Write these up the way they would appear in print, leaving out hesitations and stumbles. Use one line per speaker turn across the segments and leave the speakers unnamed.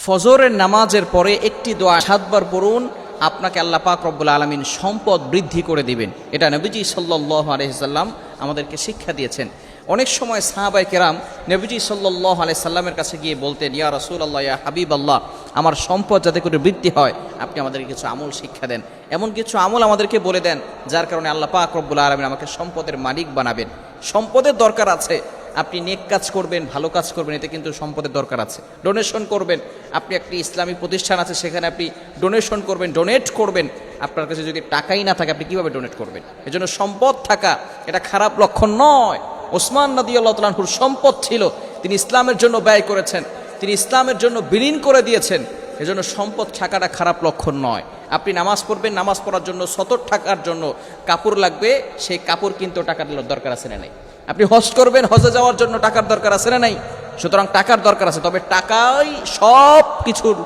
ফজরের নামাজের পরে একটি দোয়া 7 বার পড়ুন, আপনাকে আল্লাহ পাক রব্বুল আলামিন সম্পদ বৃদ্ধি করে দিবেন। এটা নবীজি সাল্লাল্লাহু আলাইহি সাল্লাম আমাদেরকে শিক্ষা দিয়েছেন। অনেক সময় সাহাবায়ে কেরাম নবীজি সাল্লাল্লাহু আলাইহি সাল্লামের কাছে গিয়ে বলতেন, ইয়া রাসূলুল্লাহ, ইয়া হাবিবাল্লাহ, আমার সম্পদ যাতে করে বৃদ্ধি হয় আপনি আমাদেরকে কিছু আমল শিক্ষা দেন, এমন কিছু আমল আমাদেরকে বলে দেন যার কারণে আল্লাহ পাক রব্বুল আলামিন আমাকে সম্পদের মালিক বানাবেন। সম্পদের দরকার আছে, আপনি নেক কাজ করবেন, ভালো কাজ করবেন, এতে কিন্তু সম্পদের দরকার আছে। ডোনেশন করবেন, আপনি একটি ইসলামী প্রতিষ্ঠান আছে সেখানে আপনি ডোনেশন করবেন, ডোনেট করবেন। আপনার কাছে যদি টাকাই না থাকে আপনি কিভাবে ডোনেট করবেন? এজন্য সম্পদ থাকা এটা খারাপ লক্ষণ নয়। ওসমান রাদিয়াল্লাহু তাআলা আনহুর সম্পদ ছিল, তিনি ইসলামের জন্য ব্যয় করেছেন, তিনি ইসলামের জন্য বিলীন করে দিয়েছেন। এজন্য সম্পদ থাকাটা খারাপ লক্ষণ নয়। আপনি নামাজ পড়বেন, নামাজ পড়ার জন্য সতর টাকার জন্য কাপড় লাগবে, সেই কাপড় কিন্তু টাকার দরকার আছে না নাই? আপনি হজ করবেন, হজে যাওয়ার জন্য টাকার দরকার আছে না নাই? সুতরাং টাকার দরকার আছে, তবে টাকাই সব কিছুর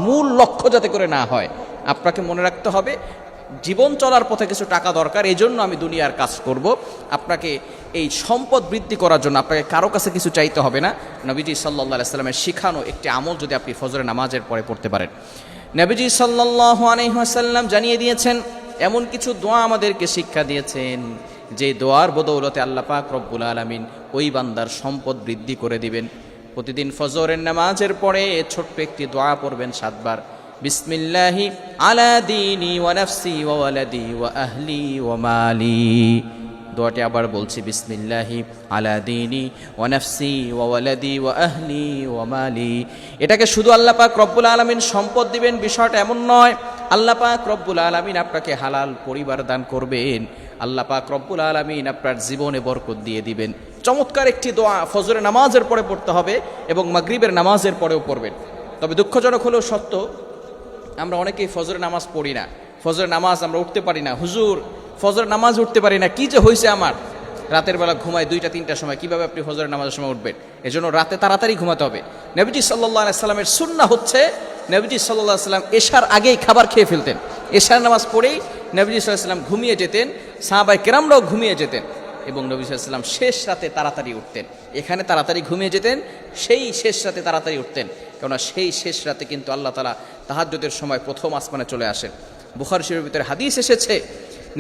মূল লক্ষ্য যাতে করে না হয়। আপনাকে মনে রাখতে হবে জীবন চলার পথে কিছু টাকা দরকার, এই জন্য আমি দুনিয়ার কাজ করব। আপনাকে এই সম্পদ বৃদ্ধি করার জন্য আপনাকে কারো কাছে কিছু চাইতে হবে না। নবীজি সাল্লাল্লাহু আলাইহি সাল্লামের শিখানো একটি আমল যদি আপনি ফজরের নামাজের পরে পড়তে পারেন। নবীজি সাল্লাল্লাহু আলাইহি ওয়াসাল্লাম জানিয়ে দিয়েছেন, এমন কিছু দোয়া আমাদেরকে শিক্ষা দিয়েছেন যে দোয়ার বদৌলতে আল্লাহ পাক রব্বুল আলামিন ওই বান্দার সম্পদ বৃদ্ধি করে দিবেন। প্রতিদিন ফজরের নামাজের পরে ছোট্ট একটি দোয়া পড়বেন 7 বার। বিসমিল্লাহি আলা দীনি ওয়া নাফসি ওয়া ওয়ালাদি ওয়া আহলি ওয়া মালি। দোয়াটি আবার বলছি, বিসমিল্লাহি আলা দীনি ওয়া নাফসি ওয়া ওয়ালাদি ওয়া আহলি ওয়া মালি। এটাকে শুধু আল্লাহ পাক রব্বুল আলামিন সম্পদ দিবেন বিষয়টা এমন নয়, আল্লাহ পাক রব্বুল আলামিন আপনাকে হালাল পরিবার দান করবেন, আল্লাহ পাক রব্বুল আলামিন আপনার জীবনে বরকত দিয়ে দিবেন। চমৎকার একটি দোয়া ফজরের নামাজের পরে পড়তে হবে এবং মাগরিবের নামাজের পরেও পড়বেন। তবে দুঃখজনক হলেও সত্য, আমরা অনেকেই ফজরের নামাজ পড়ি না, ফজরের নামাজ আমরা উঠতে পারি না। হুজুর ফজরের নামাজ উঠতে পারি না, কি যে হয়েছে আমার, রাতের বেলা ঘুমায় 2টা-3টার সময়, কিভাবে আপনি ফজরের নামাজের সময় উঠবেন? এজন্য রাতে তাড়াতাড়ি ঘুমাতে হবে। নবীজি সাল্লাল্লাহু আলাইহি সাল্লামের সুন্নাহ হচ্ছে নবীজি সাল্লাল্লাহু আলাইহি সাল্লাম এশার আগেই খাবার খেয়ে ফেলতেন। এশার নামাজ পড়েই নবীজি সাল্লাল্লাহু আলাইহি সাল্লাম ঘুমিয়ে যেতেন, সাহাবায়ে কেরামরাও ঘুমিয়ে যেতেন এবং নবী সাল্লাল্লাহু আলাইহি সাল্লাম শেষ রাতে তাড়াতাড়ি উঠতেন। এখানে তাড়াতাড়ি ঘুমিয়ে যেতেন, সেই শেষ রাতে তাড়াতাড়ি উঠতেন, কেননা সেই শেষ রাতে কিন্তু আল্লাহ তাআলা তাহাজ্জুদের সময় প্রথম আসমানে চলে আসেন। বুখারী শরীফের ভিতরে হাদিস এসেছে,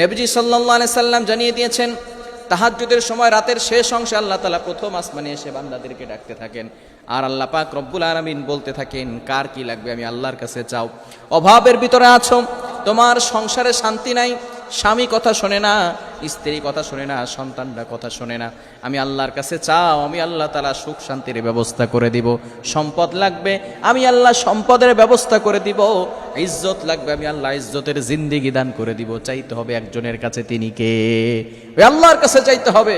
নবীজি সাল্লাল্লাহু আলাইহি সাল্লাম জানিয়ে দিয়েছেন তাহাজ্জুদের সময় রাতের শেষ অংশে আল্লাহ তাআলা প্রথম আসমানে এসে বান্দাদেরকে ডাকতে থাকেন, আর আল্লাহ পাক রব্বুল আলামিন বলতে থাকেন, কার কি লাগবে আমি আল্লাহর কাছে চাও। অভাবের ভিতরে আছো, তোমার সংসারে শান্তি নাই, স্বামী কথা শোনে না, স্ত্রী কথা শোনে না, সন্তানরা কথা শোনে না, আমি আল্লাহর কাছে চাও, আমি আল্লাহ তাআলা সুখ শান্তির ব্যবস্থা করে দিব। সম্পদ লাগবে, আমি আল্লাহ সম্পদের ব্যবস্থা করে দিব। ইজ্জত লাগবে, আমি আল্লাহ ইজ্জতের জিন্দেগি দান করে দিব। চাইতে হবে একজনের কাছে, তিনি কে? ওই আল্লাহর কাছে চাইতে হবে।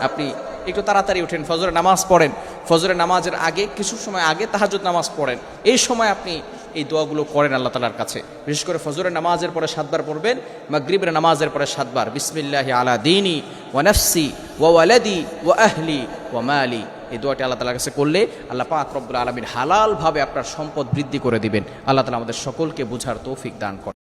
আপনি একটু তাড়াতাড়ি উঠেন, ফজরের নামাজ পড়েন, ফজরের নামাজের আগে কিছু সময় আগে তাহাজ্জুদ নামাজ পড়েন, এই সময় আপনি এই দোয়াগুলো করেন আল্লাহ তাআলার কাছে। বিশেষ করে ফজরের নামাজের পরে 7 বার পড়বেন, মাগরিবের নামাজের পরে 7 বার। বিসমিল্লাহি আলা দীনি ওয়া নাফসি ওয়া ওয়ালাদি ওয়া আহলি ওয়া মালি। এই দোয়াটি আল্লাহ তাআলার কাছে করলে আল্লাহ পাক রব্বুল আলামিন হালালভাবে আপনার সম্পদ বৃদ্ধি করে দিবেন। আল্লাহ তাআলা আমাদের সকলকে বুঝার তৌফিক দান করেন।